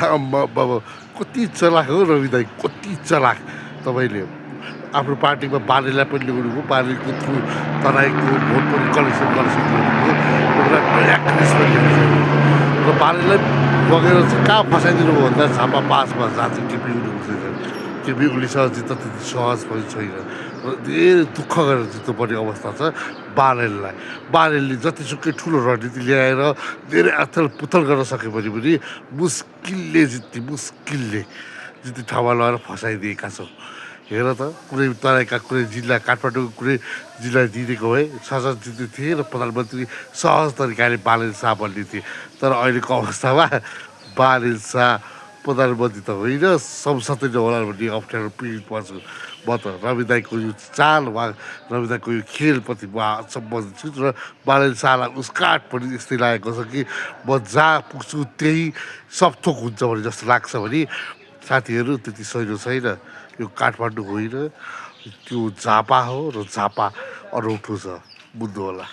आम्मा बाबा कति चलाक हो रवि दाई, कति चलाक तपाईँले आफ्नो पार्टीमा बालेलाई पनि ल्याउनुभयो, बालेको थ्रु तराईको भोट पनि कलेक्सन गर्नुभयो, एउटा नयाँ क्रिस पनि ल्याउनु र बालेलाई लगेर चाहिँ कहाँ फसाइदिनु भयो भन्दा झापा पासमा जहाँ चाहिँ केपी ओली हुँदैन, केपी ओलीसँग जित्न त्यति सहज पनि छैन र धेरै दुःख गरेर जित्नुपर्ने अवस्था छ बालेललाई। बालेलले जतिसुकै ठुलो रणनीति ल्याएर धेरै अथल पुथल गर्न सक्यो भने पनि मुस्किलले जित्ने ठाउँमा लगेर फसाइदिएका छौँ। हेर त कुनै तराईका कुनै जिल्ला, काठमाडौँको कुनै जिल्ला जितेको भए संसद जित्ने थिए र प्रधानमन्त्री सहज तरिकाले बालेन शाह बन्ने थिए। तर अहिलेको अवस्थामा बालेन शाह प्रधानमन्त्री त होइन, संसदै नहोला भन्ने अप्ठ्यारो पीडित पर्छु म त। रवि दाईको यो चाल वा रवि दाईको यो खेलप्रति म सम्बन्धित छु र बालेन शाहलाई उसकाट पनि यस्तै लागेको छ कि म जहाँ पुग्छु त्यही सबथोक हुन्छ भने जस्तो लाग्छ भने साथीहरू त्यति सहिलो छैन। यो काठमाडौँ होइन, त्यो झापा हो र झापा अनौठो छ, बुझ्नु होला।